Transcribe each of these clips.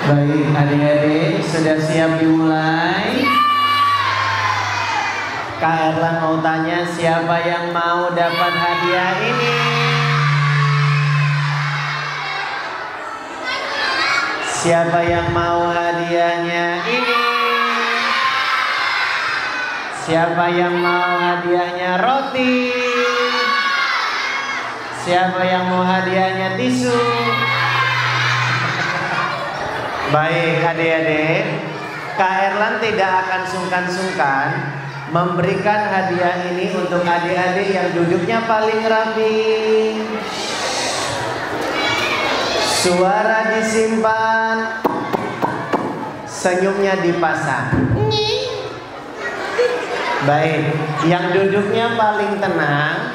Baik, adik-adik sudah siap dimulai? Kak Erlan mau tanya, siapa yang mau dapat hadiah ini? Siapa yang mau hadiahnya ini? Siapa yang mau hadiahnya roti? Siapa yang mau hadiahnya tisu? Baik adik-adik, Kak Erlan tidak akan sungkan-sungkan memberikan hadiah ini untuk adik-adik yang duduknya paling rapi. Suara disimpan, senyumnya dipasang. Baik, yang duduknya paling tenang,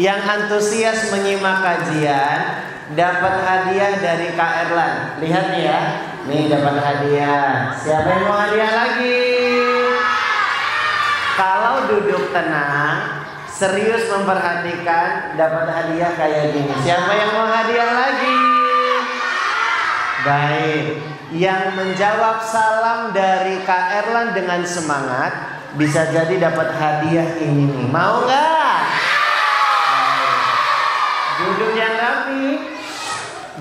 yang antusias menyimak kajian, dapat hadiah dari Kak Erlan. Lihat nih ya, nih dapat hadiah. Siapa yang mau hadiah lagi? Kalau duduk tenang, serius memperhatikan, dapat hadiah kayak gini. Siapa yang mau hadiah lagi? Baik, yang menjawab salam dari Kak Erlan dengan semangat bisa jadi dapat hadiah ini nih. Mau nggak? Duduk yang rapi,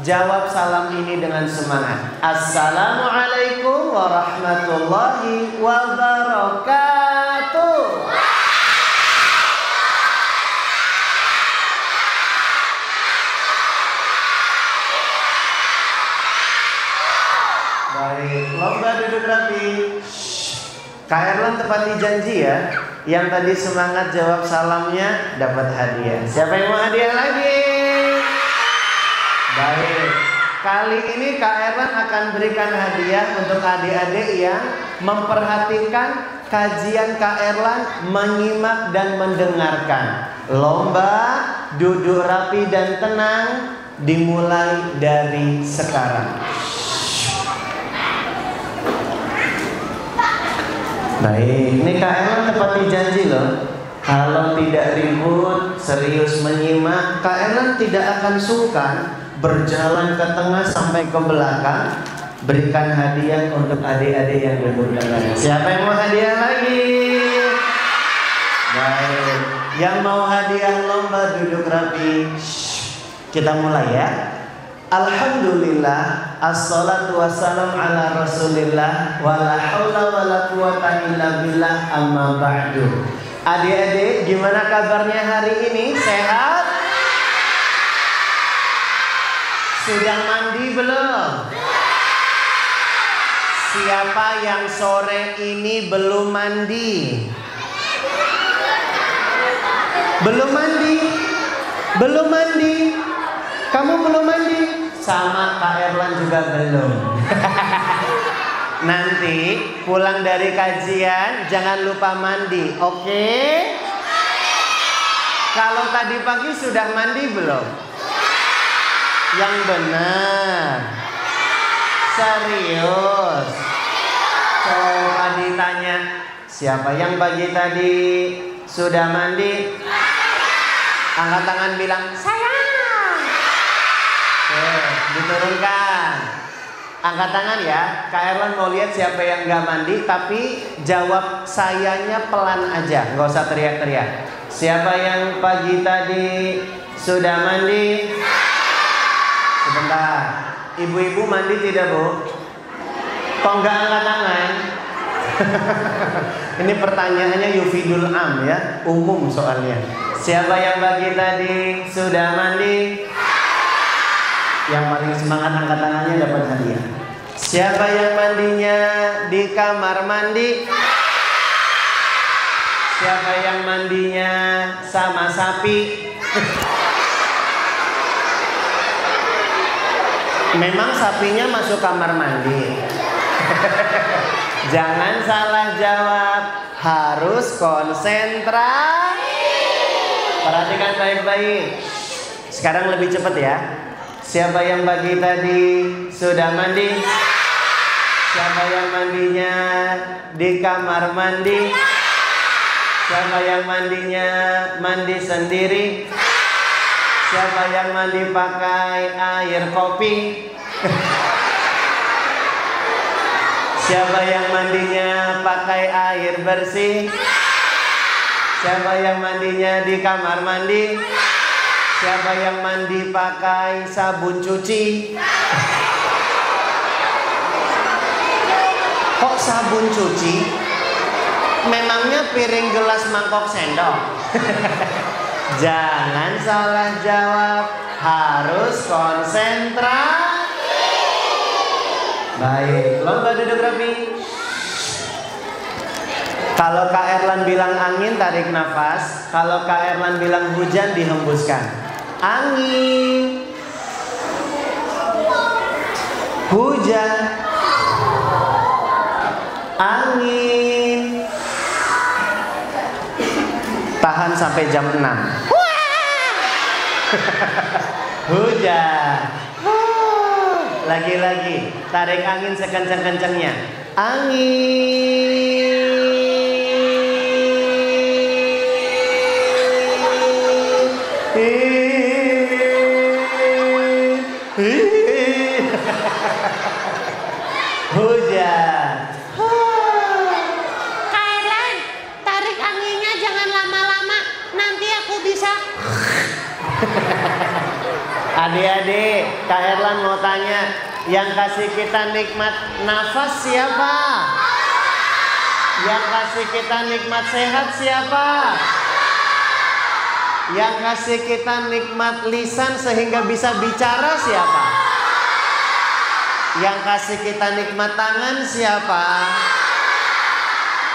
jawab salam ini dengan semangat. Assalamualaikum warahmatullahi wabarakatuh. Baik, lomba duduk rapi. Kak Erlan tepati janji ya. Yang tadi semangat jawab salamnya dapat hadiah. Siapa yang mau hadiah lagi? Baik, kali ini Kak Erlan akan berikan hadiah untuk adik-adik yang memperhatikan kajian Kak Erlan, menyimak dan mendengarkan. Lomba duduk rapi dan tenang dimulai dari sekarang. Baik, ini Kak Erlan tepati janji loh. Kalau tidak ribut, serius menyimak, Kak Erlan tidak akan sungkan berjalan ke tengah sampai ke belakang, berikan hadiah untuk adik-adik yang duduk tengah. Siapa yang mau hadiah lagi? Baik, yang mau hadiah lomba duduk rapi. Kita mulai ya. Alhamdulillah, assalatu wassalam ala rasulillah, wala hawla wala quwata illa billah, amma ba'du. Adik-adik, gimana kabarnya hari ini? Sehat? Sudah mandi belum? Siapa yang sore ini belum mandi? Belum mandi? Belum mandi? Kamu belum mandi? Sama Kak Erlan juga belum. Nanti pulang dari kajian jangan lupa mandi, oke? Kalau tadi pagi sudah mandi belum? Yang benar. Serius. Coba ditanya, siapa yang pagi tadi sudah mandi? Angkat tangan bilang, saya. Oke, diturunkan. Angkat tangan ya. Kak Erlan mau lihat siapa yang gak mandi, tapi jawab sayanya pelan aja, nggak usah teriak-teriak. Siapa yang pagi tadi sudah mandi? Sebentar, ibu-ibu mandi tidak bu? Kok nggak angkat tangan? Ini pertanyaannya yufidul am ya, umum soalnya. Siapa yang pagi tadi sudah mandi? Yang paling semangat angkat tangannya dapat hadiah. Siapa yang mandinya di kamar mandi? Siapa yang mandinya sama sapi? Memang sapinya masuk kamar mandi. Jangan salah jawab, harus konsentrasi. Perhatikan baik-baik. Sekarang lebih cepat ya. Siapa yang pagi tadi sudah mandi? Siapa yang mandinya di kamar mandi? Siapa yang mandinya mandi sendiri? Siapa yang mandi pakai air kopi? Siapa yang mandinya pakai air bersih? Siapa yang mandinya di kamar mandi? Siapa yang mandi pakai sabun cuci? Kok sabun cuci? Memangnya piring, gelas, mangkok, sendok? Jangan salah jawab, harus konsentrasi. Baik, lomba duduk rapi. Kalau Kak Erlan bilang angin, tarik nafas. Kalau Kak Erlan bilang hujan, dihembuskan. Angin, hujan, angin. Tahan sampai jam 6. Hujan. Lagi-lagi, tarik angin sekencang-kencangnya. Angin. Hujan. Kak Erlan, tarik anginnya jangan lama-lama, nanti aku bisa. Adik-adik, Kak Erlan mau tanya, yang kasih kita nikmat nafas siapa? Yang kasih kita nikmat sehat siapa? Yang kasih kita nikmat lisan sehingga bisa bicara siapa? Yang kasih kita nikmat tangan siapa?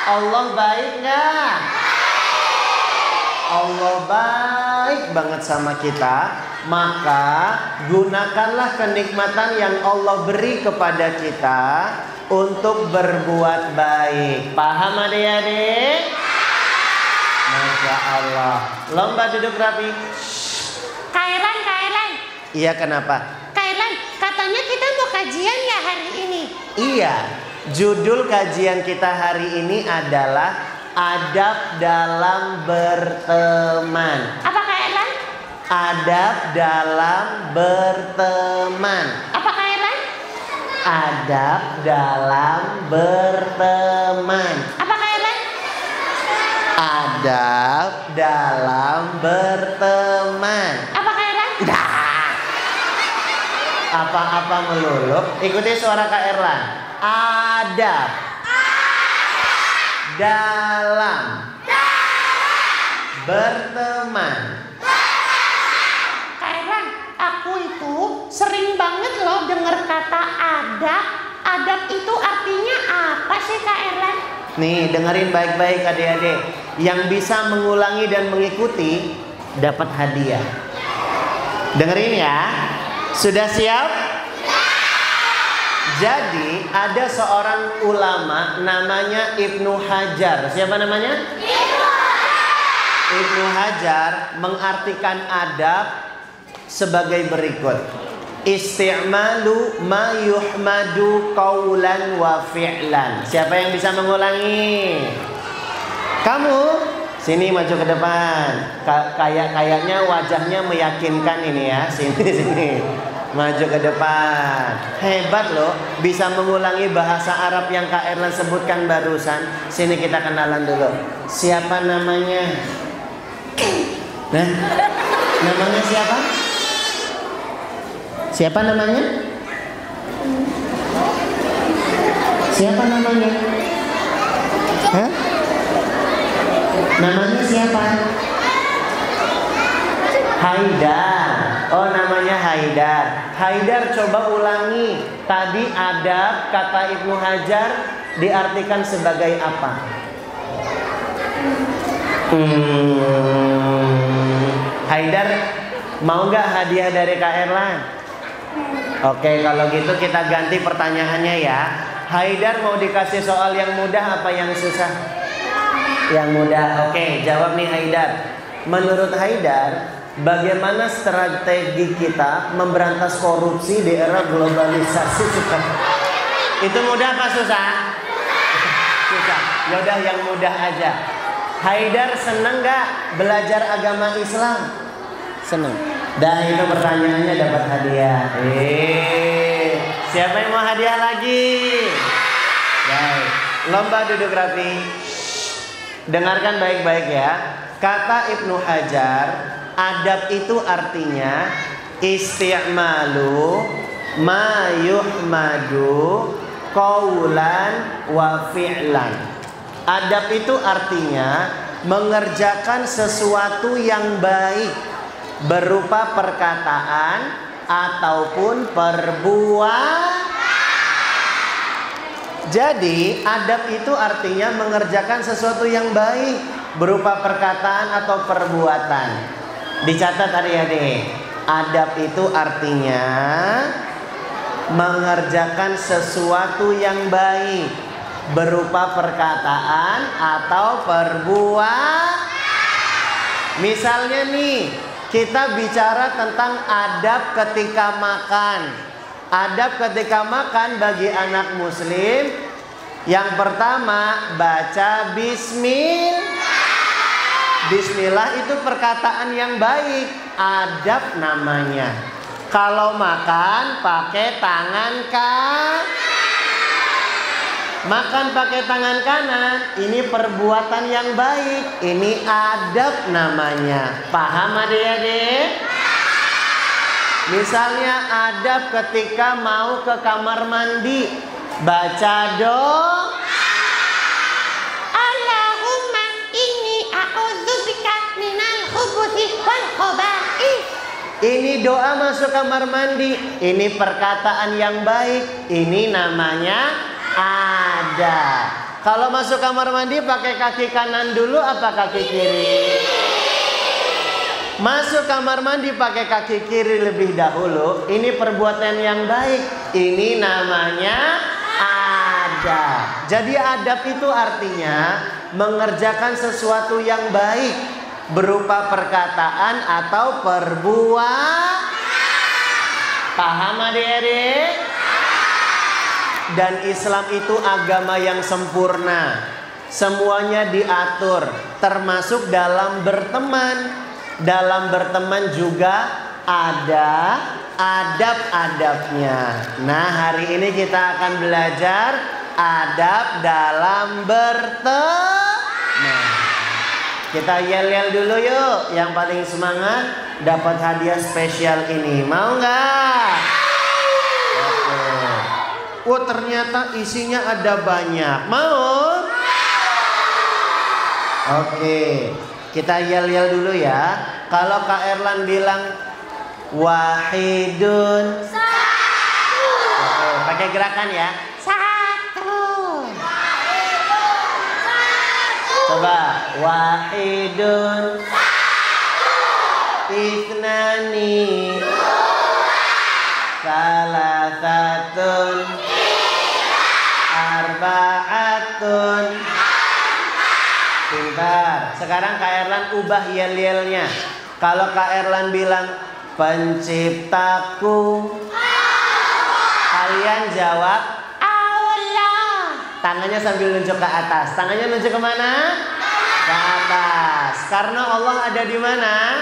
Allah baik nggak? Allah baik banget sama kita. Maka gunakanlah kenikmatan yang Allah beri kepada kita untuk berbuat baik. Paham adik-adik? Masya Allah. Lomba duduk rapi. Kak Erlan. Iya, kenapa? Kak Erlan, katanya kita mau kajian ya hari ini. Iya, judul kajian kita hari ini adalah adab dalam berteman. Apa Kak Erlan? Adab dalam berteman. Apa Kak Erlan? Adab dalam berteman. Apa Kak Erlan? Adab dalam berteman. Apa Kak Erlan? Apa-apa melulu. Ikuti suara Kak Erlan. Adab dalam berteman. Kak Erlan, aku itu sering banget loh dengar kata adab. Adab itu artinya apa sih Kak Erlan? Nih, dengerin baik-baik adik-adik. Yang bisa mengulangi dan mengikuti dapat hadiah. Dengerin ya. Sudah siap? Jadi ada seorang ulama namanya Ibnu Hajar. Siapa namanya? Ibnu Hajar mengartikan adab sebagai berikut. Isti'malu ma yuhmadu qawlan wa fi'lan. Siapa yang bisa mengulangi? Kamu sini, maju ke depan. Kayaknya wajahnya meyakinkan ini ya. Sini. Maju ke depan. Hebat loh, bisa mengulangi bahasa Arab yang Kak Erlan sebutkan barusan. Sini kita kenalan dulu. Siapa namanya? Nah, namanya siapa? Siapa namanya? Siapa namanya? Hah? Namanya siapa? Haidar. Oh, namanya Haidar. Haidar, coba ulangi. Tadi adab kata Ibnu Hajar diartikan sebagai apa? Haidar, mau nggak hadiah dari Kak Erlan? Oke, kalau gitu kita ganti pertanyaannya ya. Haidar mau dikasih soal yang mudah apa yang susah? Yang mudah. Oke, jawab nih Haidar. Menurut Haidar, bagaimana strategi kita memberantas korupsi di era globalisasi sekarang? Itu mudah apa susah? Susah. Yaudah yang mudah aja. Haidar seneng gak belajar agama Islam? Seneng. Dah, itu pertanyaannya dapat hadiah. Siapa yang mau hadiah lagi? Ya, Lomba duduk rapi. Dengarkan baik-baik ya. Kata Ibnu Hajar, adab itu artinya isti'malu ma yuhmadu qaulan wa fi'lan. Adab itu artinya mengerjakan sesuatu yang baik berupa perkataan ataupun perbuatan. Jadi adab itu artinya mengerjakan sesuatu yang baik berupa perkataan atau perbuatan. Dicatat adik-adik. Adab itu artinya mengerjakan sesuatu yang baik berupa perkataan atau perbuatan. Misalnya nih, kita bicara tentang adab ketika makan. Adab ketika makan bagi anak muslim, yang pertama baca bismillah. Bismillah itu perkataan yang baik, adab namanya. Kalau makan pakai tangan kanan. Makan pakai tangan kanan, ini perbuatan yang baik, ini adab namanya. Paham adik-adik? Misalnya adab ketika mau ke kamar mandi, baca doa. Allahumma inni a'udzubika minal khubuthi wal khaba'ith. Ini doa masuk kamar mandi, ini perkataan yang baik, ini namanya adab. Kalau masuk kamar mandi pakai kaki kanan dulu apa kaki kiri? Masuk kamar mandi pakai kaki kiri lebih dahulu. Ini perbuatan yang baik. Ini namanya adab. Jadi adab itu artinya mengerjakan sesuatu yang baik berupa perkataan atau perbuatan. Paham adik-adik? Dan Islam itu agama yang sempurna. Semuanya diatur, termasuk dalam berteman. Dalam berteman juga ada adab-adabnya. Nah, hari ini kita akan belajar adab dalam berteman. Kita yel-yel dulu yuk. Yang paling semangat dapat hadiah spesial ini. Mau nggak? Oh, ternyata isinya ada banyak. Mau? Oke. Kita yel-yel dulu ya. Kalau Kak Erlan bilang wahidun, Satu. oke, pakai gerakan ya. Satu. Coba wahidun, isnani, salasatun, arba'atun. Pintar. Sekarang Kak Erlan ubah yel-yelnya. Kalau Kak Erlan bilang penciptaku, kalian jawab Allah. tangannya sambil nunjuk ke atas. Tangannya nunjuk kemana? Ke atas. Karena Allah ada di mana?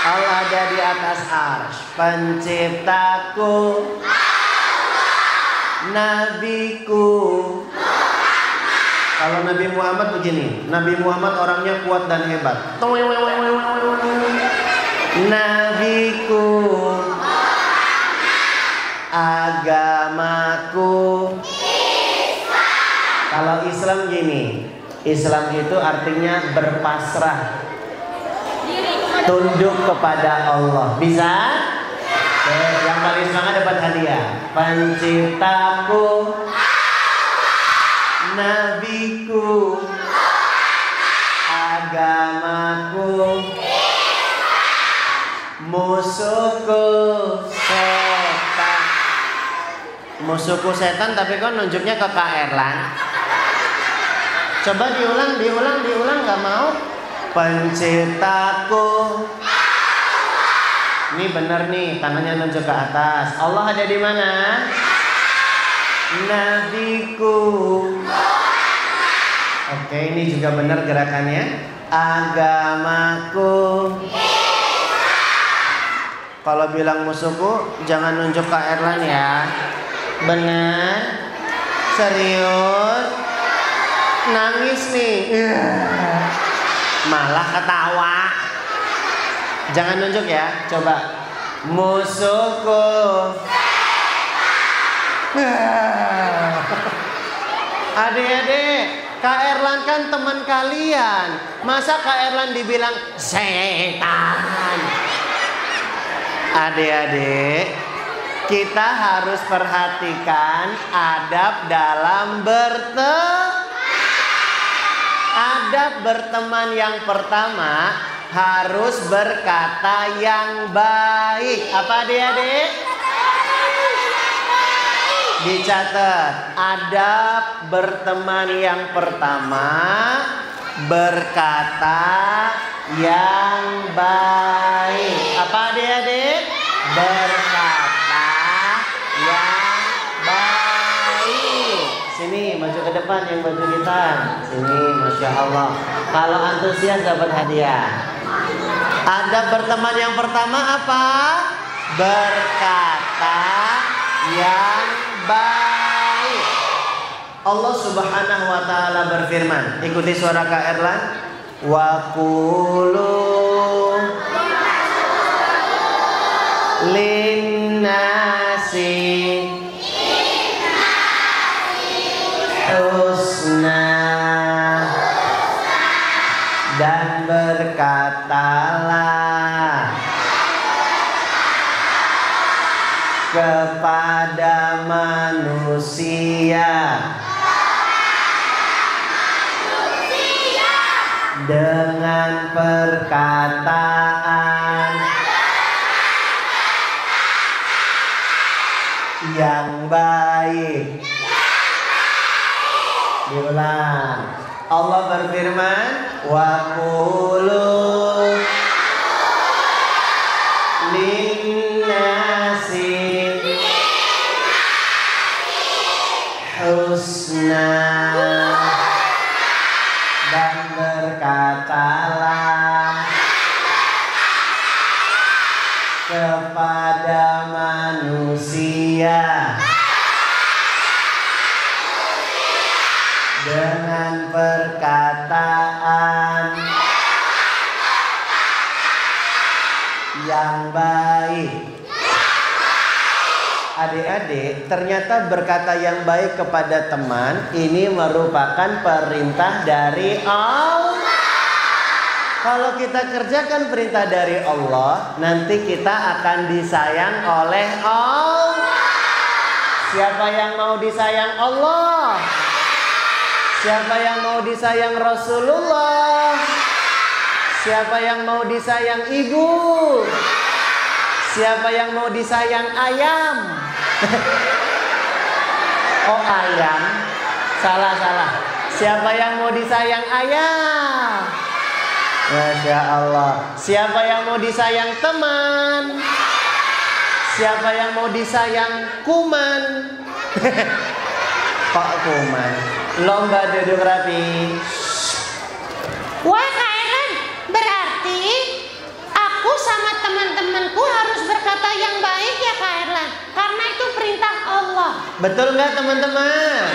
Allah ada di atas arsy. Penciptaku, nabiku. Kalau Nabi Muhammad begini, Nabi Muhammad orangnya kuat dan hebat. Nabiku, agamaku. Kalau Islam gini, Islam itu artinya berpasrah, tunduk kepada Allah. Bisa? Oke, yang paling semangat dapat hadiah. Penciptaku, nabiku, agamaku, musuhku setan. Musuhku setan, tapi kok nunjuknya ke Kak Erlan? Coba diulang, nggak mau? Penciptaku. Ini benar nih, tangannya nunjuk ke atas. Allah ada di mana? Nabiku. Oke, ini juga benar gerakannya. Agamaku. Kalau bilang musuhku, jangan nunjuk Kak Erlan ya. Benar? Serius? Nangis nih. Malah ketawa. Jangan nunjuk ya, coba. Musuhku. Adik-adik, Kak Erlan kan teman kalian. Masa Kak Erlan dibilang setan? Adik-adik, kita harus perhatikan adab dalam adab berteman. Yang pertama, harus berkata yang baik. Apa adik-adik? Dicatat, adab berteman yang pertama, berkata yang baik. Apa adik-adik? Berkata yang baik. Sini, maju ke depan yang baju hitam. Sini, Masya Allah. Kalau antusias dapat hadiah. Adab berteman yang pertama apa? Berkata yang baik. Allah Subhanahu wa taala berfirman, ikuti suara Kak Erlan. Wa qulu linnasi husna, dan berkatalah kepada manusia dengan perkataan yang baik. Diulang. Allah berfirman, wa qulu linnasi husna, dan berkatalah kepada manusia dengan perkataan yang baik. Adik-adik, ternyata berkata yang baik kepada teman ini merupakan perintah dari Allah. Kalau kita kerjakan perintah dari Allah, nanti kita akan disayang oleh Allah. Siapa yang mau disayang Allah? Siapa yang mau disayang Rasulullah? Siapa yang mau disayang ibu? Siapa yang mau disayang ayam? Oh, ayam. Salah. Siapa yang mau disayang ayam? Masya Allah. Siapa yang mau disayang teman? Siapa yang mau disayang kuman? Kok kuman? Lomba duduk rapi. Wah, Kak Erlan, berarti aku sama teman-temanku harus berkata yang baik ya Kak Erlan, karena itu perintah Allah. Betul nggak teman-teman?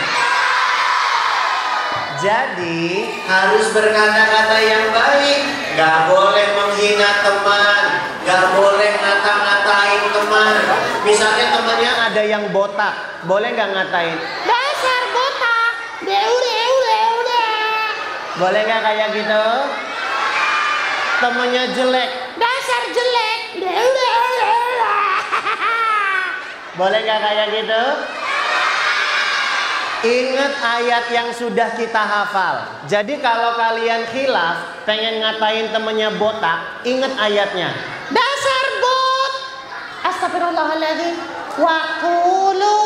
Jadi harus berkata-kata yang baik. Nggak boleh menghina teman, nggak boleh ngata-ngatain teman. Misalnya temannya ada yang botak, boleh nggak ngatain? Dasar botak, udah. Boleh nggak kayak gitu? Temennya jelek, Dasar jelek, udah. boleh nggak kayak gitu? Ingat ayat yang sudah kita hafal. Jadi kalau kalian khilaf, pengen ngatain temennya botak, ingat ayatnya. Dasar bot. Astagfirullahaladzim. Wa qulu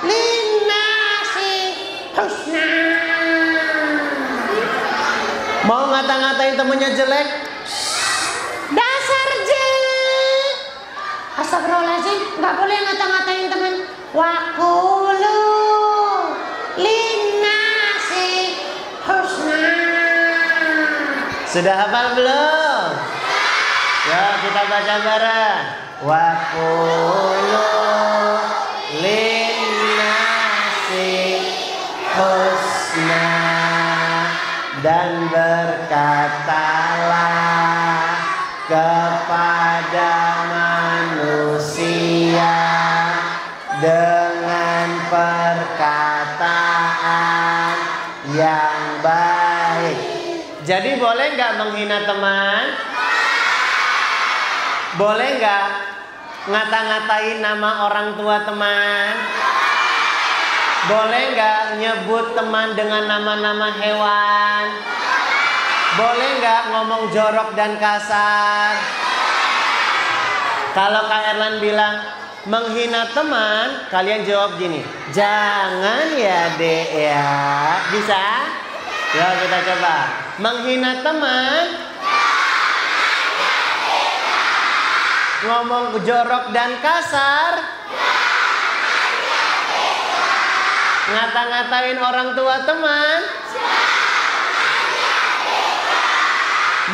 linnasi husna. Mau ngata-ngatain temennya jelek? Dasar jelek. Astagfirullahaladzim. Gak boleh ngata-ngatain teman. Wa qulu linnasi husna. Sudah hafal belum? Ya, kita baca bareng. Wa qulu linnasi husna. dan berkatalah kepada manusia dengan perkataan yang baik. Jadi boleh nggak menghina teman? Boleh nggak ngata-ngatain nama orang tua teman? Boleh nggak nyebut teman dengan nama-nama hewan? Boleh nggak ngomong jorok dan kasar? Kalau Kak Erlan bilang menghina teman, kalian jawab gini, jangan ya dek ya. Bisa? Ya kita coba. Menghina teman, ngomong jorok dan kasar, ngata-ngatain orang tua teman,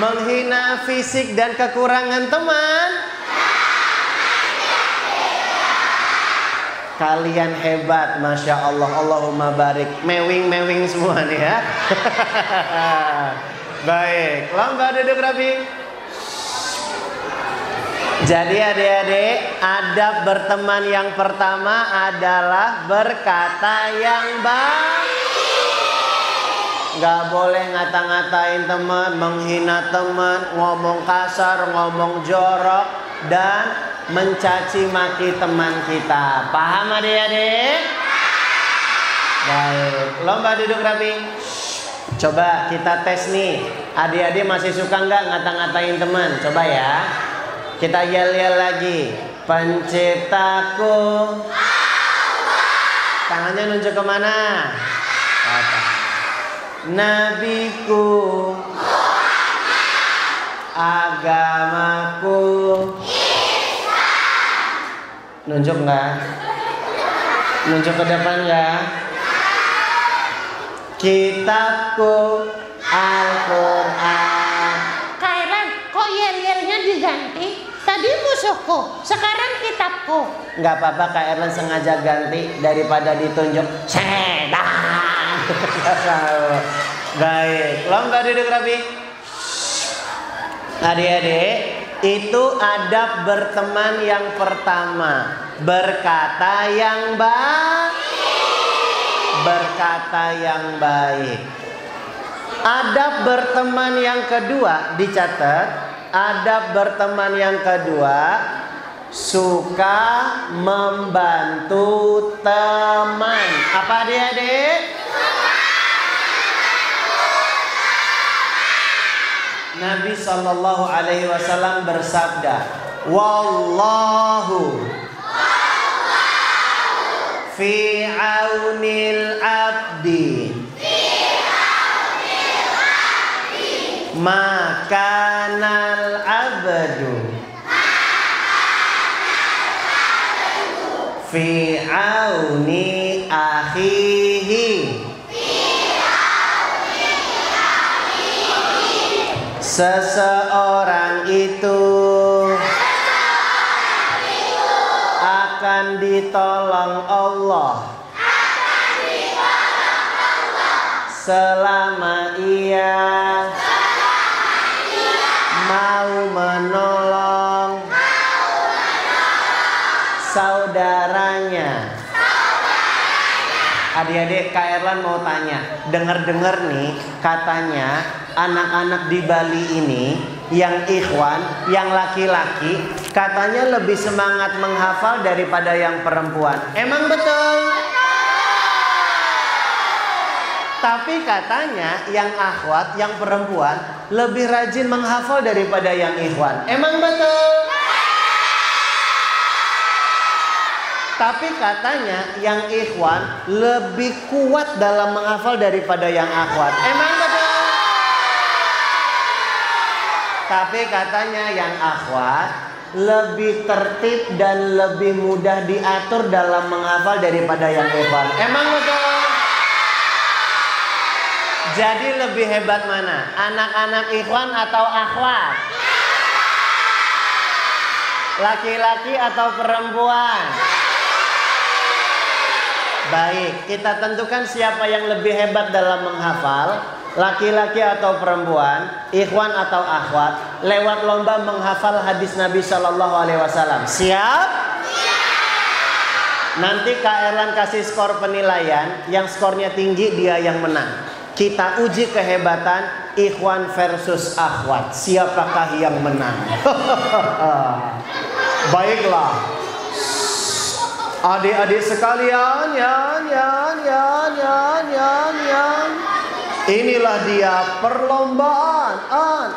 menghina fisik dan kekurangan teman. Kalian hebat, Masya Allah, Allahumma barik. Mewing-mewing semua nih ya. Baik, lomba duduk rapi. Jadi adik-adik, adab berteman yang pertama adalah berkata yang baik. Gak boleh ngata-ngatain teman, menghina teman, ngomong kasar, ngomong jorok, dan mencaci maki teman kita. Paham adik-adik? Baik, lomba duduk rapi. Coba kita tes nih. Adik-adik masih suka nggak ngata-ngatain teman? Coba ya. Kita yel-yel lagi. Penciptaku Allah. Tangannya nunjuk kemana? Nabiku Muhammad. Agamaku nunjuk nggak? Nunjuk ke depan nggak? Kitabku Al-Quran. Kak Erlan, kok yel-yelnya diganti? Tadi musuhku, sekarang kitabku. Nggak apa-apa, Kak Erlan sengaja ganti daripada ditunjuk setan. Baik, lomba duduk rapi. Adik-adik, itu adab berteman yang pertama. Berkata yang baik. Berkata yang baik. Adab berteman yang kedua, dicatat. Adab berteman yang kedua, suka membantu teman. Apa adik-adik? Nabi Shallallahu Alaihi Wasallam bersabda, Wallahu fi aunil abdi makanal abdu fi auni akhihi. Seseorang itu akan ditolong Allah selama ia mau menolong saudaranya. Adik-adik, Kak Erlan mau tanya, dengar-dengar nih katanya anak-anak di Bali ini yang ikhwan, yang laki-laki katanya lebih semangat menghafal daripada yang perempuan. Emang betul? Tapi katanya yang akhwat, yang perempuan lebih rajin menghafal daripada yang ikhwan. Emang betul? Tapi katanya yang ikhwan lebih kuat dalam menghafal daripada yang akhwat. Emang betul? Tapi katanya yang akhwat lebih tertib dan lebih mudah diatur dalam menghafal daripada yang ikhwan. Emang betul? Jadi lebih hebat mana? Anak-anak ikhwan atau akhwat? Laki-laki atau perempuan? Baik, kita tentukan siapa yang lebih hebat dalam menghafal. laki-laki atau perempuan, ikhwan atau akhwat, lewat lomba menghafal hadis Nabi Shallallahu Alaihi Wasallam. Siap? Nanti Kak Erlan kasih skor penilaian, yang skornya tinggi dia yang menang. Kita uji kehebatan ikhwan versus akhwat. Siapakah yang menang? Baiklah. Adik-adik sekalian, inilah dia perlombaan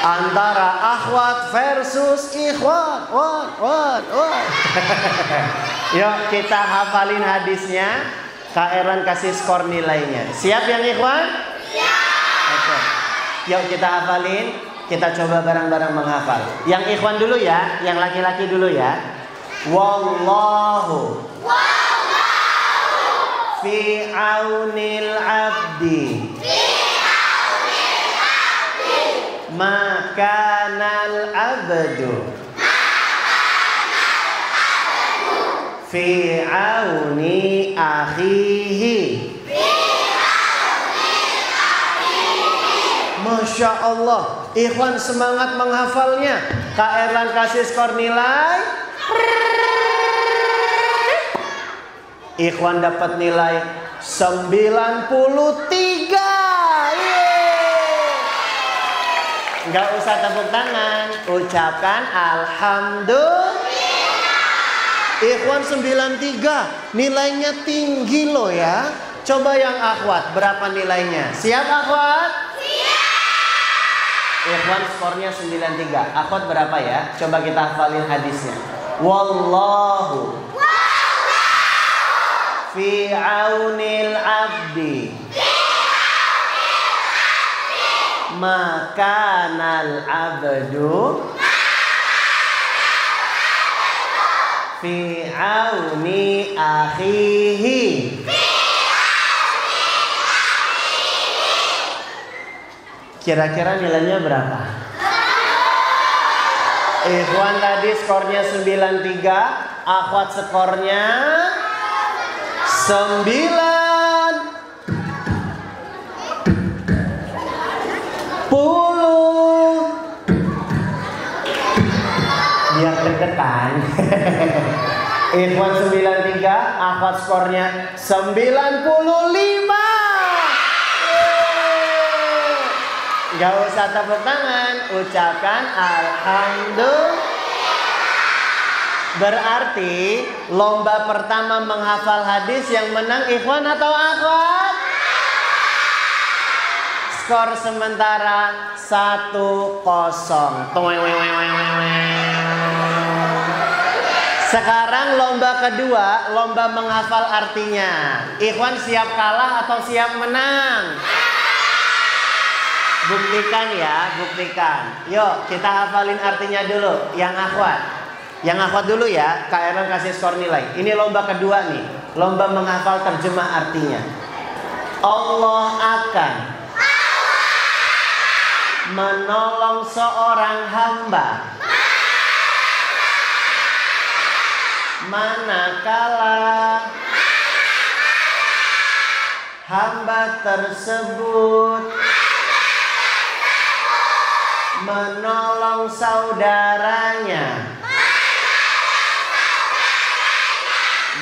antara akhwat versus ikhwan. Yuk kita hafalin hadisnya. Kak Erlan kasih skor nilainya. Siap yang ikhwan? Siap. Oke. Yuk kita hafalin. Kita coba bareng-bareng menghafal. Yang ikhwan dulu ya, yang laki-laki dulu ya. Wallahu fi aunil abdi makanal abdu fi auni akhihi. Masya Allah, ikhwan semangat menghafalnya. Kak Erlan kasih skor nilai. Ikhwan dapat nilai 93. Nggak usah tepuk tangan, ucapkan alhamdulillah. Ikhwan 93, nilainya tinggi loh ya. Coba yang akhwat, berapa nilainya? Siap akhwat? Siap. Ikhwan skornya 93. Akhwat berapa ya? Coba kita hafalin hadisnya. Wallahu fi aunil abdi makanal abdu fi auni akhihi. Kira-kira nilainya berapa? Ikhwan tadi skornya 93, akhwat skornya 90. Biar deg-degan. Ikhwan 93, akhwat skornya 95. Gak usah tepuk tangan, ucapkan alhamdulillah. Berarti lomba pertama menghafal hadis yang menang ikhwan atau akhwat? Skor sementara 1-0. Sekarang lomba kedua, lomba menghafal artinya. Ikhwan siap kalah atau siap menang? Buktikan ya, buktikan. Yuk kita hafalin artinya dulu. Yang akhwat dulu ya. Kak Erlan kasih skor nilai. Ini lomba kedua nih, lomba menghafal terjemah artinya. Allah akan menolong seorang hamba manakala hamba tersebut menolong saudaranya.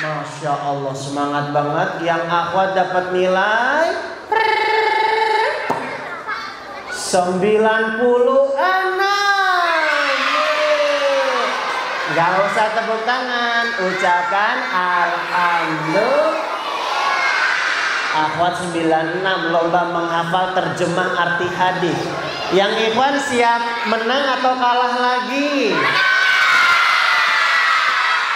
Masya Allah, semangat banget. Yang akhwat dapat nilai 96. Gak usah tepuk tangan, ucapkan alhamdulillah. Akhwat 96, lomba menghafal terjemah arti hadis. Yang ikhwan siap menang atau kalah lagi?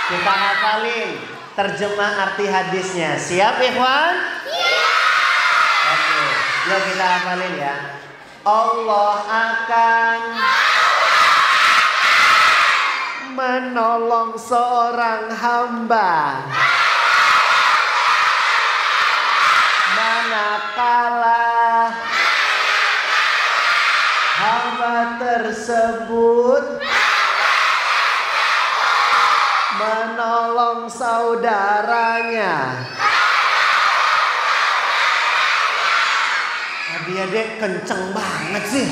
Kita hafalin terjemah arti hadisnya. Siap ikhwan? Siap. Oke, yuk kita hafalin ya. Allah akan menolong seorang hamba manakala hamba tersebut menolong saudaranya. Adik-adik kenceng banget sih.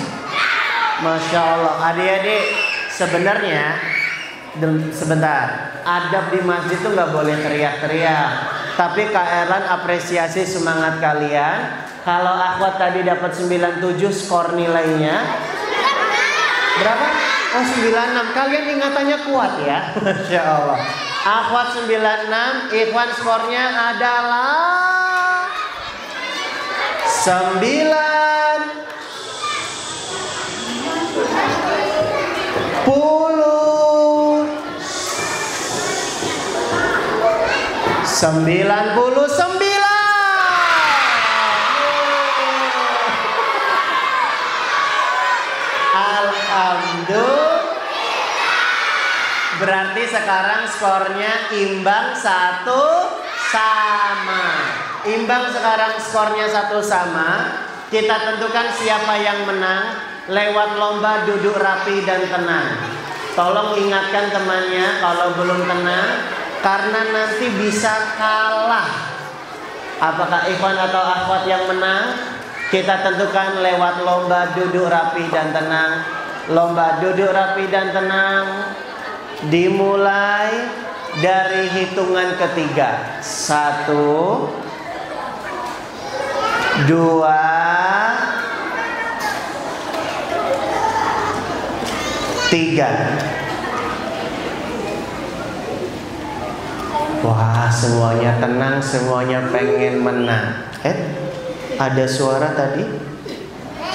Masya Allah. Adik-adik, sebenarnya sebentar, adab di masjid itu nggak boleh teriak-teriak. Tapi Kak Erlan apresiasi semangat kalian. Kalau akhwat tadi dapat 97, skor nilainya berapa? Oh 96. Kalian ingatannya kuat ya. Masya Allah. Akhwat 96, ikhwan skornya adalah 9 99. Alhamdulillah. Berarti sekarang skornya imbang 1 sama. Imbang sekarang skornya 1 sama. Kita tentukan siapa yang menang lewat lomba duduk rapi dan tenang. Tolong ingatkan temannya kalau belum tenang, karena nanti bisa kalah. Apakah ikhwan atau akhwat yang menang? Kita tentukan lewat lomba duduk rapi dan tenang. Lomba duduk rapi dan tenang dimulai dari hitungan ketiga. 1, 2, 3. Wah, semuanya tenang, semuanya pengen menang. Ada suara tadi.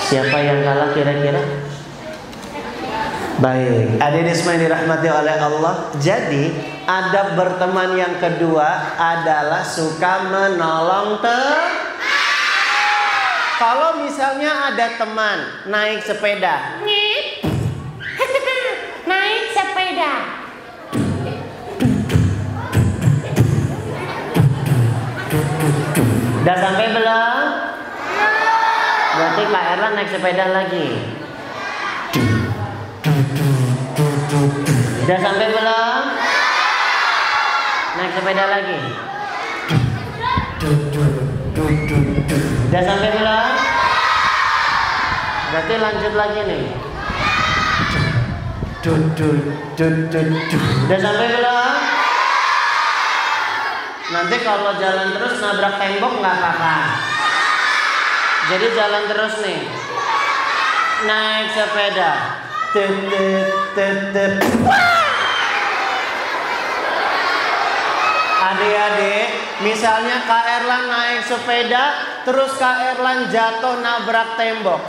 Siapa yang kalah kira-kira? Baik, adik-adik semua dirahmati oleh Allah. Jadi, adab berteman yang kedua adalah suka menolong Kalau misalnya ada teman naik sepeda, naik sepeda. udah sampai belum? Berarti Kak Erlan naik sepeda lagi. Udah sampai belum? Naik sepeda lagi. Udah sampai belum? Berarti lanjut lagi nih. Udah sampai belum? Nanti kalau jalan terus nabrak tembok nggak apa-apa. Jadi jalan terus nih. Naik sepeda. Adik-adik, misalnya Kak Erlan naik sepeda, terus Kak Erlan jatuh nabrak tembok.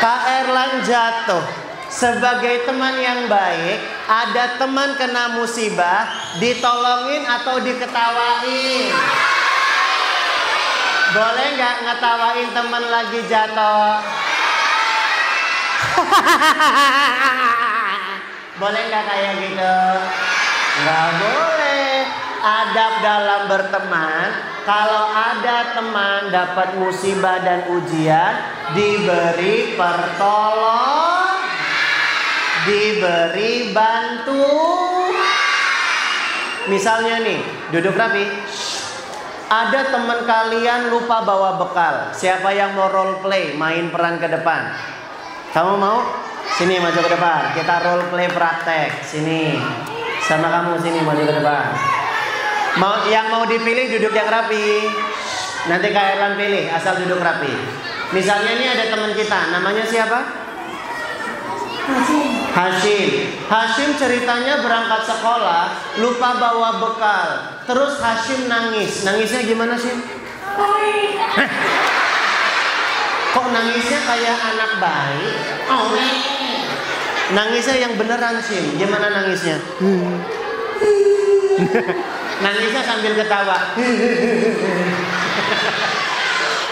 Kak Erlan jatuh. Sebagai teman yang baik, ada teman kena musibah, ditolongin atau diketawain? Boleh nggak ngetawain teman lagi jatuh? Boleh nggak kayak gitu? Nggak boleh. Adab dalam berteman, kalau ada teman dapat musibah dan ujian, diberi pertolongan, diberi bantu. Misalnya nih, duduk rapi. Ada teman kalian lupa bawa bekal. Siapa yang mau role play, main peran ke depan? Kamu mau? Sini maju ke depan. Kita role play praktek. Sini. Sama kamu sini maju ke depan. Yang mau dipilih duduk yang rapi. Nanti Kak Erlan pilih, asal duduk rapi. Misalnya ini ada teman kita, namanya siapa? Hashim ceritanya berangkat sekolah, lupa bawa bekal. Terus Hashim nangis. Nangisnya gimana sih? Kok nangisnya kayak anak bayi? Nangisnya yang beneran Shim. Gimana nangisnya? Nangisnya sambil ketawa.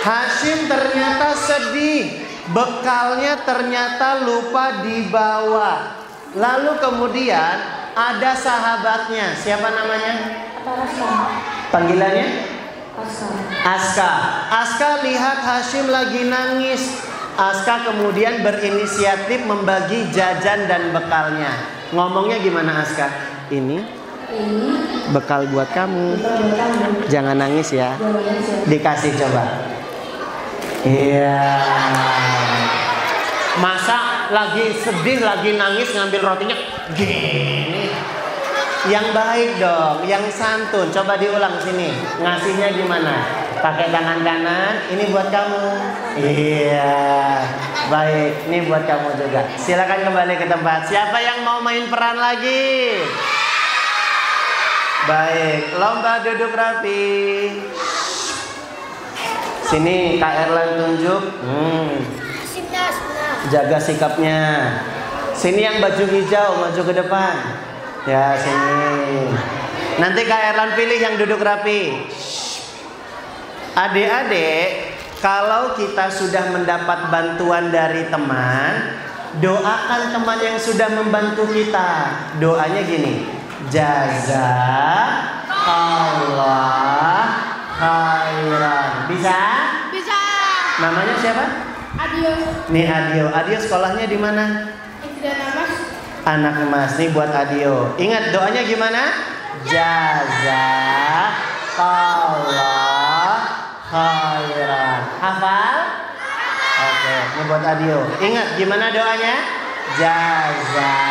Hashim ternyata sedih. Bekalnya ternyata lupa dibawa. Lalu kemudian ada sahabatnya. Siapa namanya? Panggilannya? Aska. Aska lihat Hashim lagi nangis. Aska kemudian berinisiatif membagi jajan dan bekalnya. Ngomongnya gimana Aska? Ini Bekal buat kamu. Jangan nangis ya. Dikasih coba. Iya. Masa lagi sedih, lagi nangis ngambil rotinya gini. Yang baik dong, yang santun. Coba diulang sini. Ngasihnya gimana? Pakai tangan kanan. Ini buat kamu. Iya. Baik, ini buat kamu juga. Silakan kembali ke tempat. Siapa yang mau main peran lagi? Baik, lomba duduk rapi. Sini Kak Erlan tunjuk. Jaga sikapnya. Sini yang baju hijau maju ke depan. Ya sini. Nanti Kak Erlan pilih yang duduk rapi. Adik-adik, kalau kita sudah mendapat bantuan dari teman, doakan teman yang sudah membantu kita. Doanya gini. Jazakallah khairan. Bisa? Bisa. Namanya siapa? Adio. Nih Adio. Adio sekolahnya di mana? Anak Emas. Nih buat Adio. Ingat doanya gimana? Jazakallah khairan. Hafal? Oke, ini buat Adio. Ingat gimana doanya? Jazakallah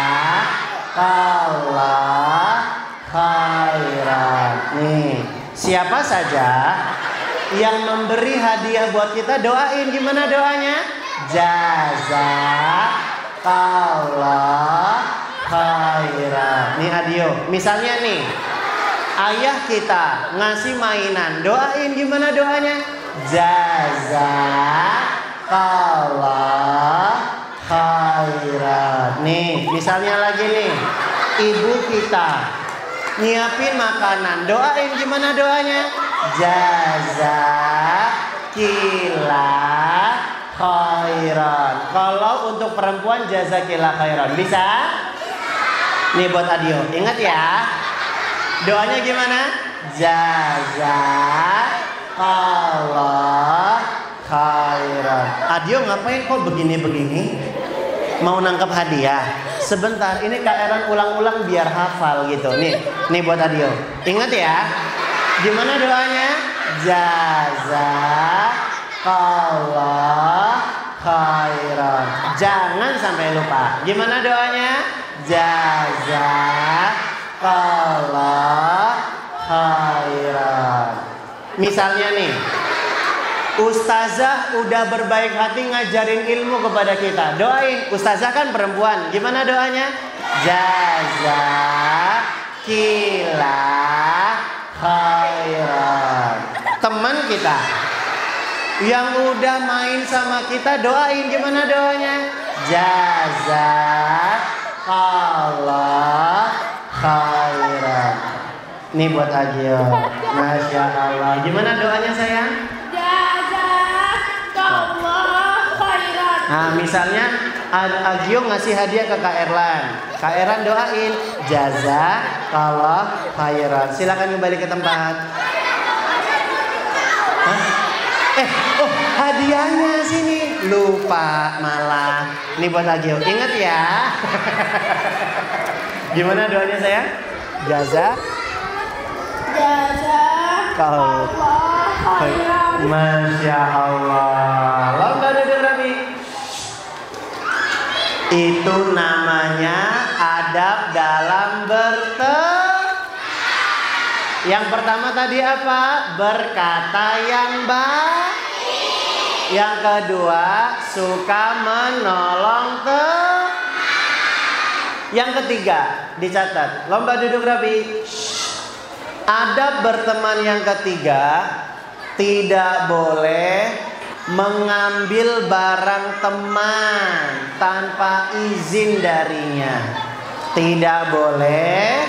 khairan. Nih, siapa saja yang memberi hadiah buat kita, doain. Gimana doanya? Jazakallah khairan. Nih Adio, misalnya nih ayah kita ngasih mainan, doain. Gimana doanya? Jazakallah khairan. Nih misalnya lagi nih, ibu kita nyiapin makanan, doain. Gimana doanya? Jazakillah khairan. Kalau untuk perempuan jazakillah khairan. Bisa? Nih buat Adio, ingat ya. Doanya gimana? Jazakallah khairan. Adio ngapain kok begini-begini? Mau nangkap hadiah? Sebentar, ini Kak Erlan ulang-ulang biar hafal gitu. Nih buat Adio. Ingat ya. Gimana doanya? Jazakallah khairan. Jangan sampai lupa. Gimana doanya? Jazakallah khairan. Misalnya nih, ustazah udah berbaik hati ngajarin ilmu kepada kita. Doain. Ustazah kan perempuan. Gimana doanya? Jazakillah khairan. Teman kita yang udah main sama kita, doain. Gimana doanya? Jazakallah khairan. Nih buat Agio. Masya Allah. Gimana doanya sayang? Jazakallah khairan. Nah misalnya Agio ngasih hadiah ke Kak Erlan. Kak Erlan doain. Jazakallah khairan. Silakan kembali ke tempat. Oh hadiahnya sini. Lupa malah. Ini buat Agio. Ingat ya. Gimana doanya sayang? Jazakallah khairan. Masya Allah. Lomba duduk rapi. Itu namanya adab dalam Yang pertama tadi apa? Berkata yang baik. Yang kedua, suka menolong Yang ketiga, dicatat. Lomba duduk rapi. Adab berteman yang ketiga, tidak boleh mengambil barang teman tanpa izin darinya. Tidak boleh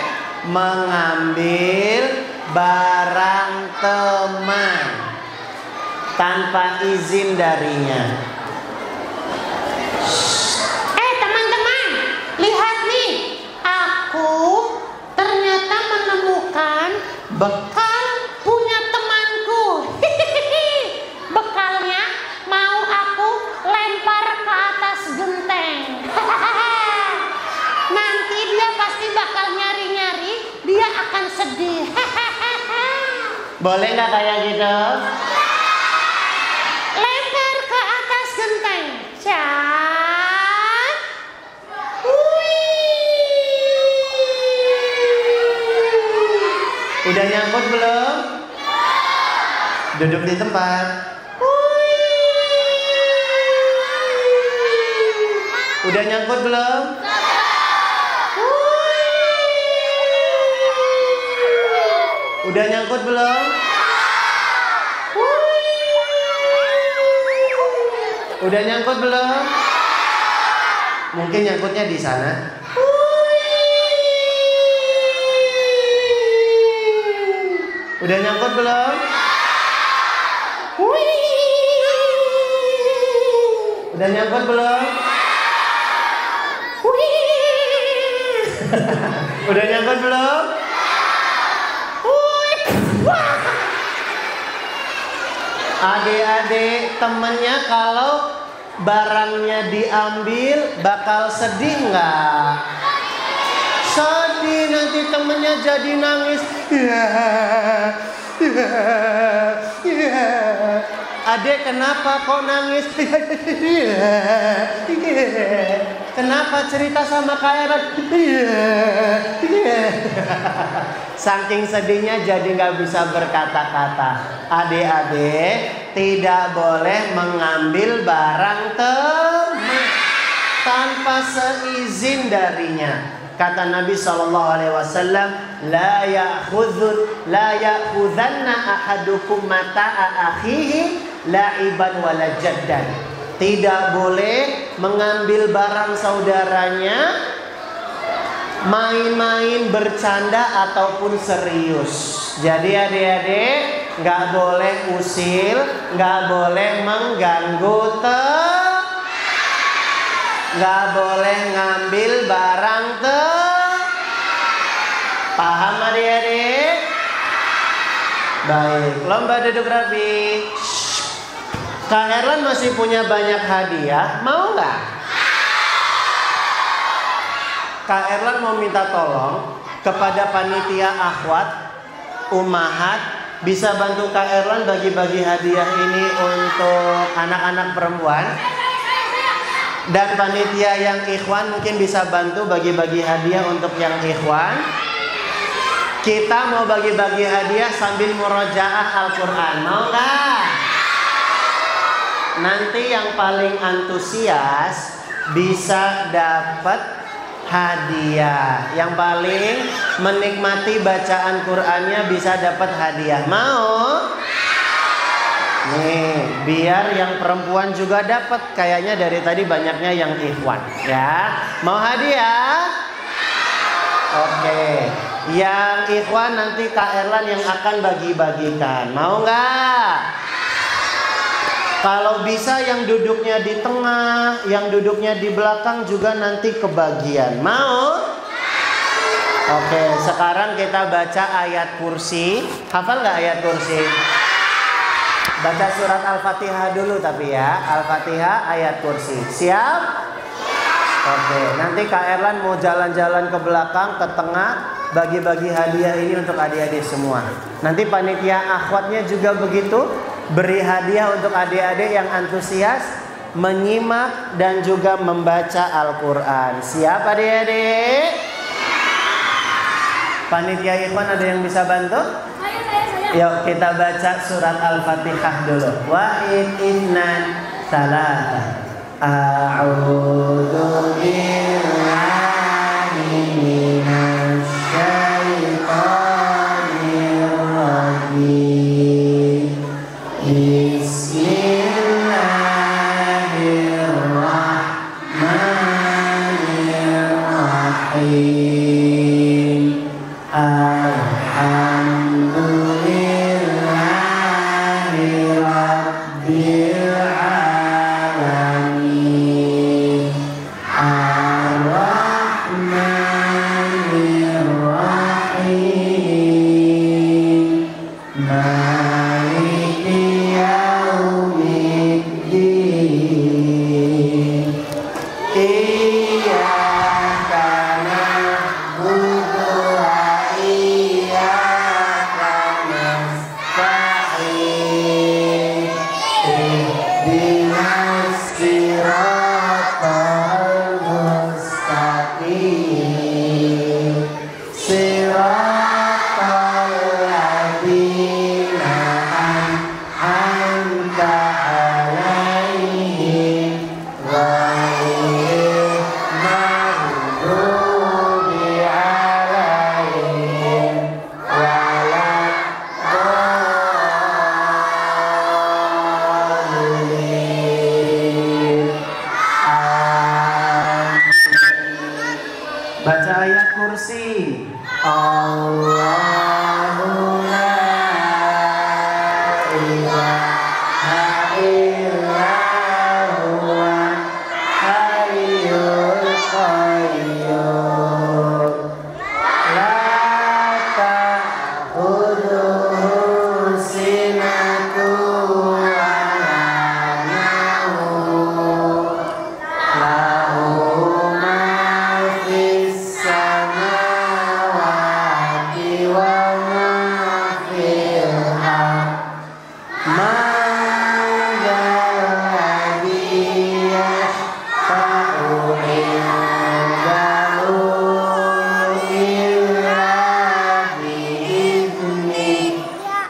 mengambil barang teman tanpa izin darinya. Teman-teman, lihat nih. Aku ternyata menemukan bekal punya temanku. Bekalnya mau aku lempar ke atas genteng. Nanti dia pasti bakal nyari-nyari. Dia akan Boleh nggak kayak gitu? Lempar ke atas genteng. Cat. Wih. Udah nyangkut belum? Duduk di tempat. Udah nyangkut belum? Udah nyangkut belum? Udah nyangkut belum? Mungkin nyangkutnya di sana. Udah nyangkut belum? Udah nyangkut belum? Udah nyangkut belum? Adik-adik temennya kalau barangnya diambil bakal sedih nggak? Sedih, nanti temennya jadi nangis. Adek kenapa kok nangis? Kenapa cerita sama Kak Eran? Saking sedihnya jadi nggak bisa berkata-kata. Adik-adik tidak boleh mengambil barang teman tanpa seizin darinya. Kata Nabi SAW, la ya'khudhanna ahadukum mata'a akhihi la'iban wala jaddan. Tidak boleh mengambil barang saudaranya main-main, bercanda ataupun serius. Jadi adik-adik nggak boleh usil, nggak boleh mengganggu nggak boleh ngambil barang paham adik-adik? Baik, lomba duduk rapi. Kak Erlan masih punya banyak hadiah, mau nggak? Kak Erlan mau minta tolong kepada panitia akhwat, ummahat, bisa bantu Kak Erlan bagi-bagi hadiah ini untuk anak-anak perempuan. Dan panitia yang ikhwan mungkin bisa bantu bagi-bagi hadiah untuk yang ikhwan. Kita mau bagi-bagi hadiah sambil murojaah Al-Quran, mau nggak? Nanti yang paling antusias bisa dapat hadiah. Yang paling menikmati bacaan Qurannya bisa dapat hadiah. Mau? Nih, biar yang perempuan juga dapat. Kayaknya dari tadi banyaknya yang ikhwan, ya. Mau hadiah? Oke. Yang ikhwan nanti Kak Erlan yang akan bagi-bagikan. Mau nggak? Kalau bisa yang duduknya di tengah, yang duduknya di belakang juga nanti kebagian. Mau? Oke, sekarang kita baca ayat kursi. Hafal nggak ayat kursi? Baca surat Al-Fatihah dulu tapi ya. Al-Fatihah ayat kursi. Siap? Oke, nanti Kak Erlan mau jalan-jalan ke belakang, ke tengah, bagi-bagi hadiah ini untuk adik-adik semua. Nanti panitia akhwatnya juga begitu, beri hadiah untuk adik-adik yang antusias menyimak dan juga membaca Al-Quran. Siap adik-adik? Panitia ikhwan ada yang bisa bantu? Yuk kita baca surat Al-Fatihah dulu. Wa inna salata a'udzu billahi minasy syaithanir rajim. Bismillahirrahmanirrahim. Alhamdulillahi rabbil alamin. Ar-Rahmanir-Rahim. Maliki yaumiddin. Iyyaka na'budu wa iyyaka nasta'in. ta'khudhuhu sinatun wa la nawm lahu ma fis samawati wa ma fil ardh man dzalladzi yashfa'u indahu illa bi'idznihi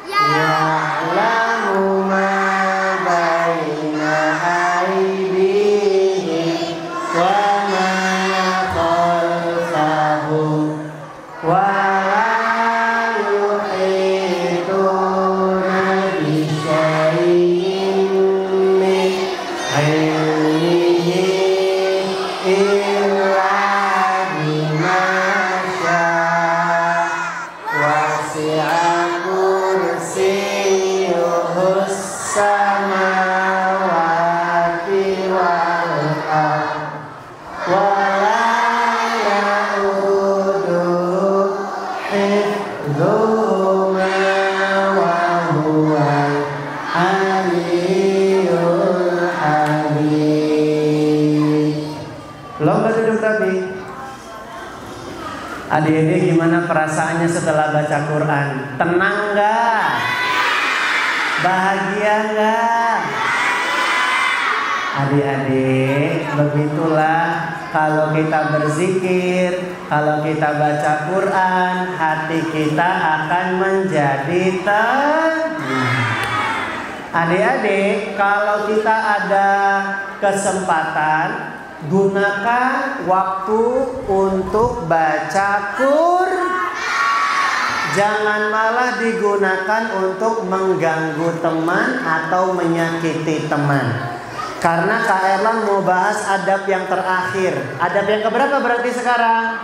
ya'lamu ma baina aydihim wa ma khalfahum wa la yuhituna bi syai'in min ilmihi illa bima syaa wasi'a kursiyyuhus samawati wal ardh wa la ya'uduhu hifdhuhuma wa huwal aliyyul azim. Lomba duduk rapi. Adik-adik gimana perasaannya setelah baca Quran? Tenang nggak? Bahagia nggak? Adik-adik, begitulah kalau kita berzikir, kalau kita baca Quran, hati kita akan menjadi tenang. Adik-adik, kalau kita ada kesempatan, gunakan waktu untuk baca Quran. Jangan malah digunakan untuk mengganggu teman atau menyakiti teman. Karena Kak Erlan mau bahas adab yang terakhir. Adab yang keberapa berarti sekarang?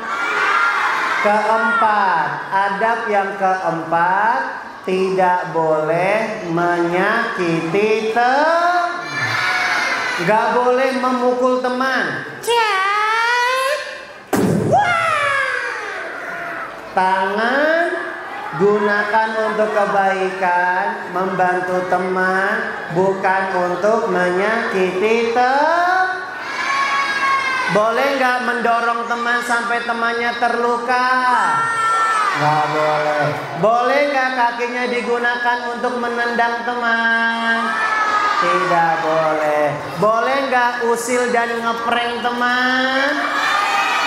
Keempat. Adab yang keempat, tidak boleh menyakiti teman. Gak boleh memukul teman. Tangan gunakan untuk kebaikan, membantu teman, bukan untuk menyakiti teman. Boleh nggak mendorong teman sampai temannya terluka? Nggak boleh. Boleh nggak kakinya digunakan untuk menendang teman? Tidak boleh. Boleh nggak usil dan ngeprank teman?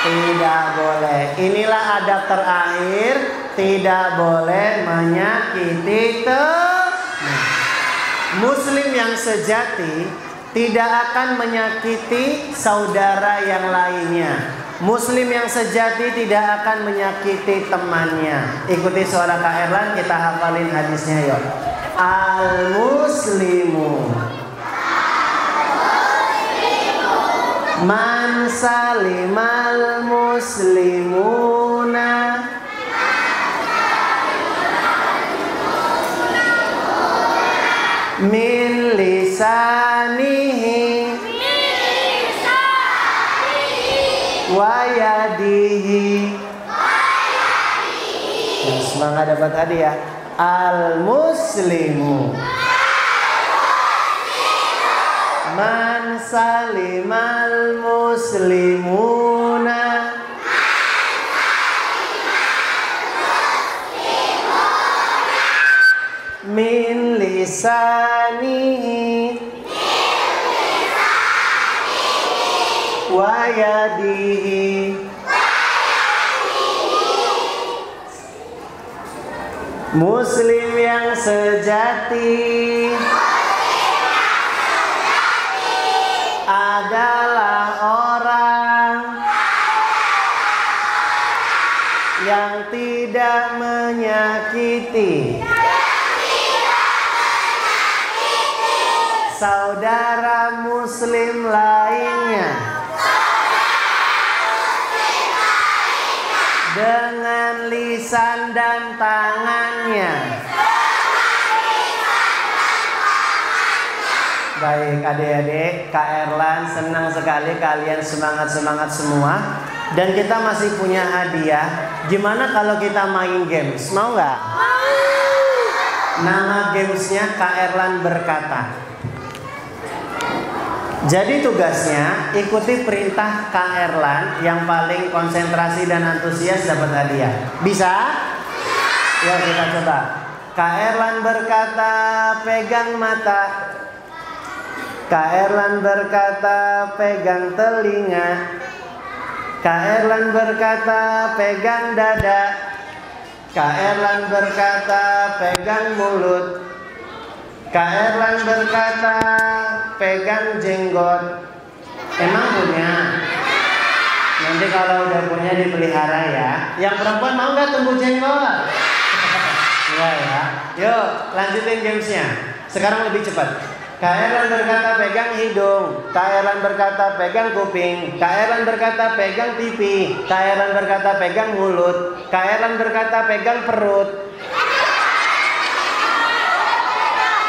Tidak boleh. Inilah adab terakhir. Tidak boleh menyakiti teman. Muslim yang sejati tidak akan menyakiti saudara yang lainnya. Muslim yang sejati tidak akan menyakiti temannya. Ikuti suara Kak Erlan, kita hafalin hadisnya yuk. Al-muslimu man salimal muslimuna min lisanihi wa yadihi. Yang semangat dapat hadiah. Al-muslimu man salimal muslimuna min lisanihi wa yadihi. Muslim yang sejati adalah orang yang tidak menyakiti saudara muslim lainnya dengan lisan dan tangannya. Baik adik-adik, Kak Erlan senang sekali kalian semangat-semangat semua. Dan kita masih punya hadiah. Gimana kalau kita main games? Mau nggak? Nama gamesnya Kak Erlan berkata. Jadi tugasnya ikuti perintah Kak Erlan, yang paling konsentrasi dan antusias dapat hadiah. Bisa? Yuk kita coba. Kak Erlan berkata, pegang mata. Kak Erlan berkata, pegang telinga. Kak Erlan berkata, pegang dada. Kak Erlan berkata, pegang mulut. Kak Erlan berkata, pegang jenggot. Emang punya? Nanti kalau udah punya dipelihara ya. Yang perempuan mau nggak tumbuh jenggot? Enggak ya. Yuk lanjutin gamesnya. Sekarang lebih cepat. Kak Erlan berkata pegang hidung. Kak Erlan berkata pegang kuping. Kak Erlan berkata pegang pipi. Kak Erlan berkata pegang mulut. Kak Erlan berkata pegang perut.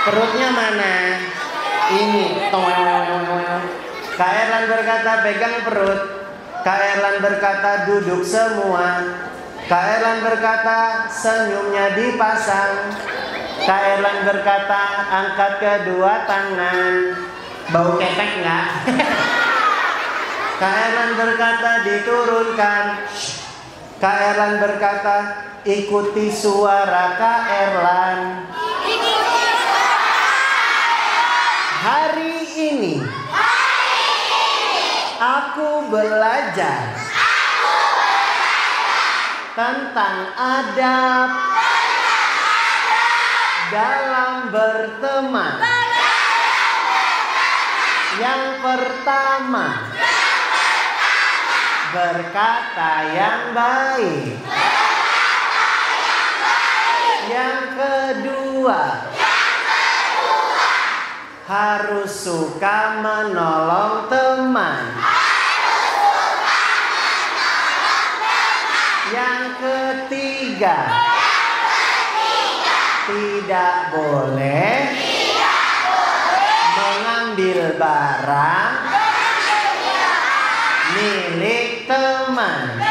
Perutnya mana? Ini. Kak Erlan berkata pegang perut. Kak Erlan berkata duduk semua. Kak Erlan berkata senyumnya dipasang. Kak Erlan berkata angkat kedua tangan. Bau ketek nggak? Kak Erlan berkata diturunkan. Kak Erlan berkata ikuti suara Kak Erlan. Hari ini aku belajar tentang adab dalam berteman. Yang pertama, berkata yang baik. Yang kedua, harus suka menolong teman. Yang ketiga, tidak boleh mengambil barang milik teman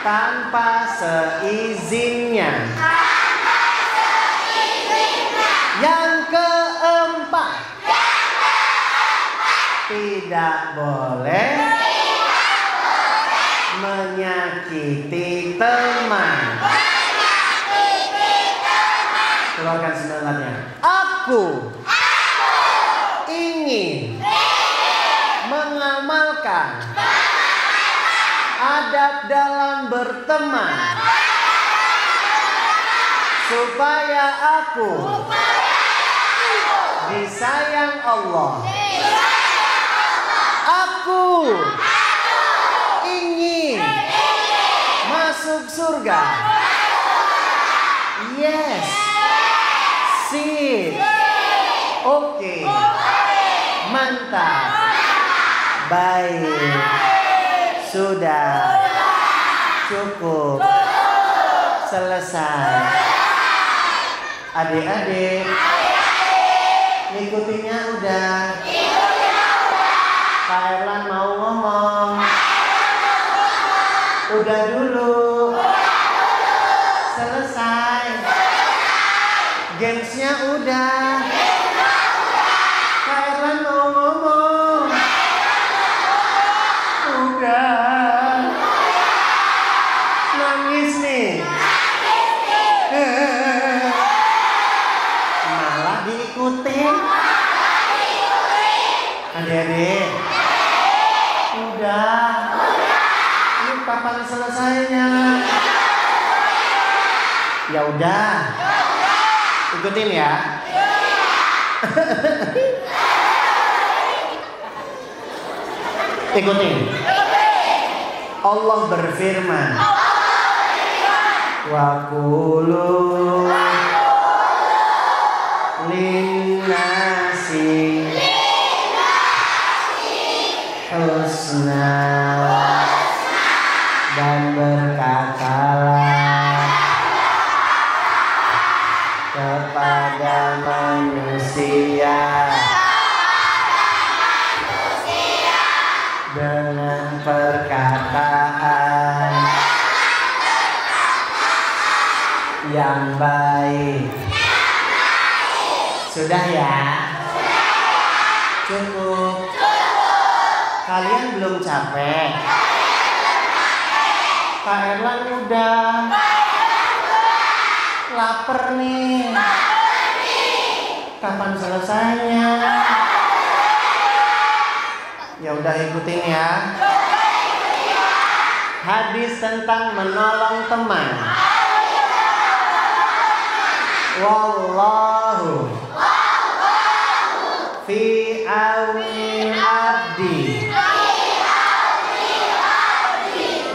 tanpa seizinnya. Yang keempat, tidak boleh menyakiti teman. Keluarkan semangatnya. Aku ingin mengamalkan adab dalam berteman supaya aku disayang Allah. Aku ingin masuk surga. Yes. Sip. Oke. Mantap. Baik. Sudah. Cukup. Selesai. Adik-adik, ngikutinya udah. Kak Erlan mau ngomong. Udah dulu. Selesai. Gamesnya udah. Kak Erlan mau ngomong. Udah. Nangis nih. Malah diikutin. Adik-adik. Udah. Ini kapan selesainya? Ya udah. Ikutin ya. Ikutin. Allah berfirman. Wa qulu linnasi husna, dan berkatalah kepada manusia dengan perkataan yang yang baik. Sudah ya? Cukup. Kalian belum capek? Kak Erlan udah. Lapar nih. Kapan selesainya? Ya udah ikutin ya. Hadis tentang menolong teman. Wallahu fi auni abdi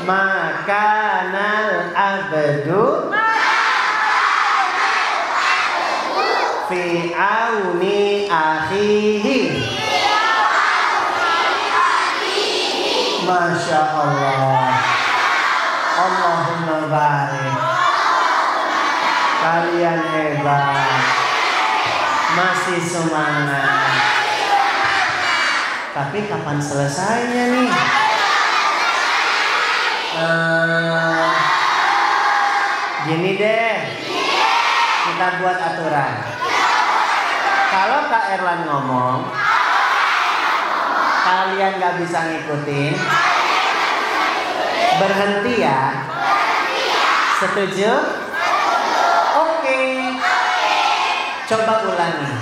makanal abdu fi auni akhihi. Masya Allah. Allahumma barik. Kalian hebat. Masih semangat. Tapi kapan selesainya nih? Gini deh. Kita buat aturan. Kalau Kak Erlan ngomong, kalian gak bisa ngikutin, berhenti ya. Setuju? Oke. Coba ulangi.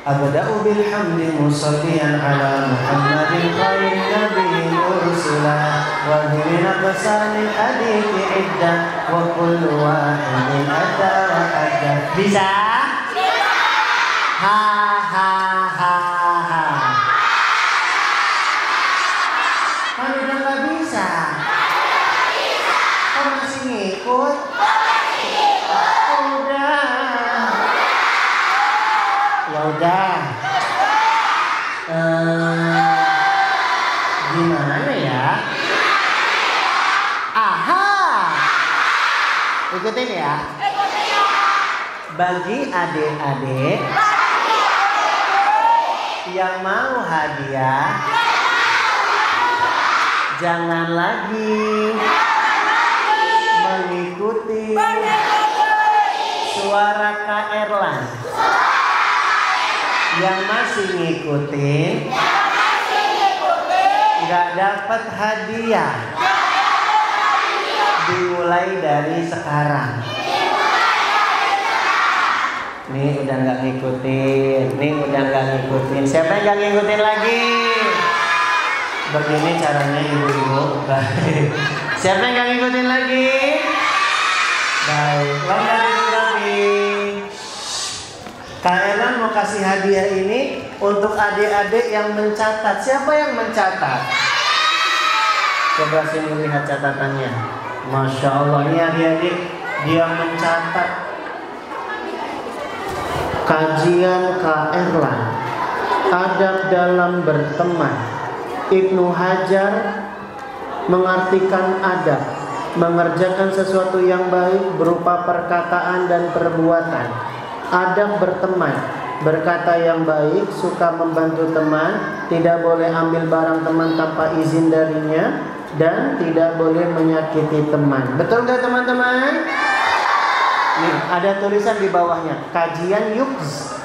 Abda'u bilhamdi musalliyan ala Muhammadin khairin nabiyyin ursula wa min aqsanil hadithi idda wa kullu wahidin adda wa adda. Bisa? Ha ha ha ha. Kan udah gak bisa. Kok masih ngikut? Udah. Ya udah. Gimana ya? Aha. Ikutin ya. Bagi adik-adik yang mau hadiah, jangan lagi mengikuti suara Kak Erlan. Yang masih ngikutin nggak dapat hadiah. Dimulai dari sekarang. Nih udah nggak ngikutin, nih udah nggak ngikutin. Siapa yang nggak ngikutin lagi? Begini caranya ibu-ibu. Baik. Siapa yang nggak ngikutin lagi? Baik. Lomba duduk lagi. Kak Erlan mau kasih hadiah ini untuk adik-adik yang mencatat. Siapa yang mencatat? Coba sini lihat catatannya. Masya Allah, ini adik-adik dia mencatat kajian Kak Erlan, adab dalam berteman. Ibnu Hajar mengartikan adab, mengerjakan sesuatu yang baik berupa perkataan dan perbuatan. Adab berteman, berkata yang baik, suka membantu teman, tidak boleh ambil barang teman tanpa izin darinya, dan tidak boleh menyakiti teman. Betul gak teman-teman? Nih, ada tulisan di bawahnya, kajian Yuks.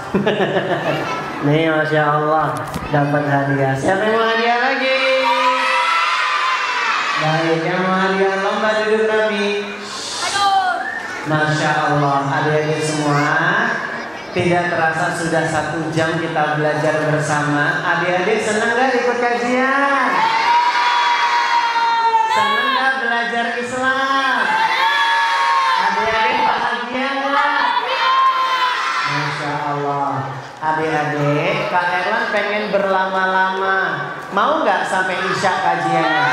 Nih, Masya Allah, dapat hadiah. Siapa yang mau hadiah lagi? Baik, yang mau hadiah lomba duduk Nabi. Masya Allah, adik-adik semua, tidak terasa sudah 1 jam kita belajar bersama. Adik-adik senang gak ikut kajian? Senang gak belajar Islam? Adik-adik bahagia gak? Masya Allah. Adik-adik, Kak Erlan pengen berlama-lama. Mau gak sampai Isya kajiannya?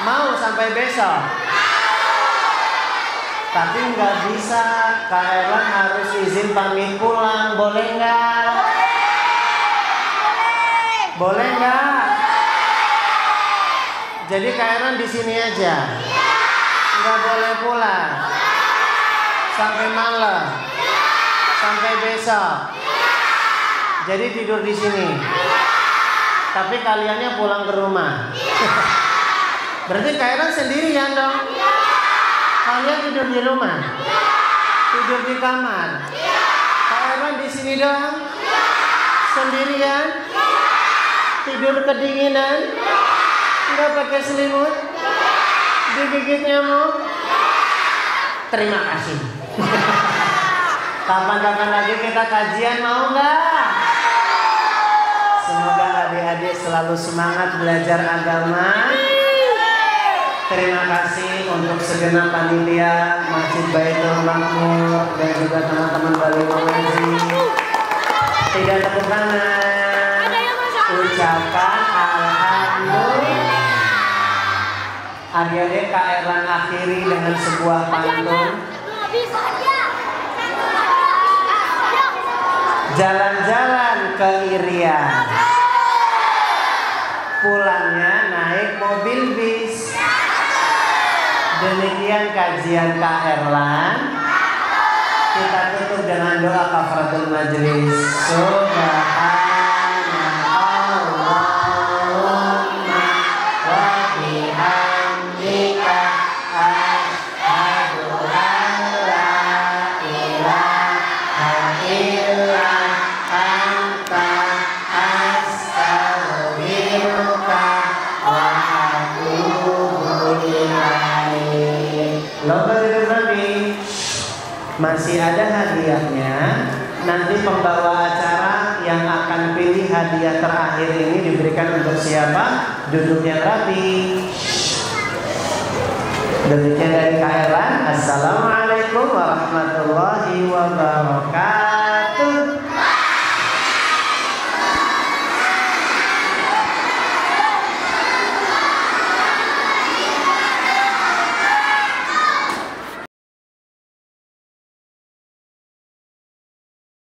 Mau sampai besok? Tapi nggak bisa, Kak Erlan harus izin pamit pulang, boleh nggak? Boleh nggak? Jadi Kak Erlan di sini aja, nggak boleh pulang sampai malam, sampai besok. Jadi tidur di sini. Tapi kaliannya pulang ke rumah. Berarti Kak Erlan sendirian dong. Kalian tidur di rumah? Tidur di kamar? Kak Erlan di sini doang? Sendirian? Tidur kedinginan? Enggak pakai selimut? Digigit nyamuk? Terima kasih. Kapan-kapan lagi kita kajian, mau nggak? Semoga adik-adik selalu semangat belajar agama. Terima kasih untuk segenap panitia Masjid Baitul Makmur dan juga teman-teman Bali Mengaji. Tidak tepuk tangan, ucapkan alhamdulillah. Adik-adik, Kak Erlan akhiri dengan sebuah pantun. Jalan-jalan ke Irian, pulangnya naik mobil bis. Demikian kajian Kak Erlan. Kita tutup dengan doa kafaratul majelis. Subhanallahumma wa bihamdika asyhadu an la ilaha illa anta astaghfiruka wa atubu ilaik. Masih ada hadiahnya. Nanti pembawa acara yang akan pilih hadiah terakhir ini diberikan untuk siapa? Duduk yang rapi. Demikian dari Kak Erlan. Assalamualaikum warahmatullahi wabarakatuh.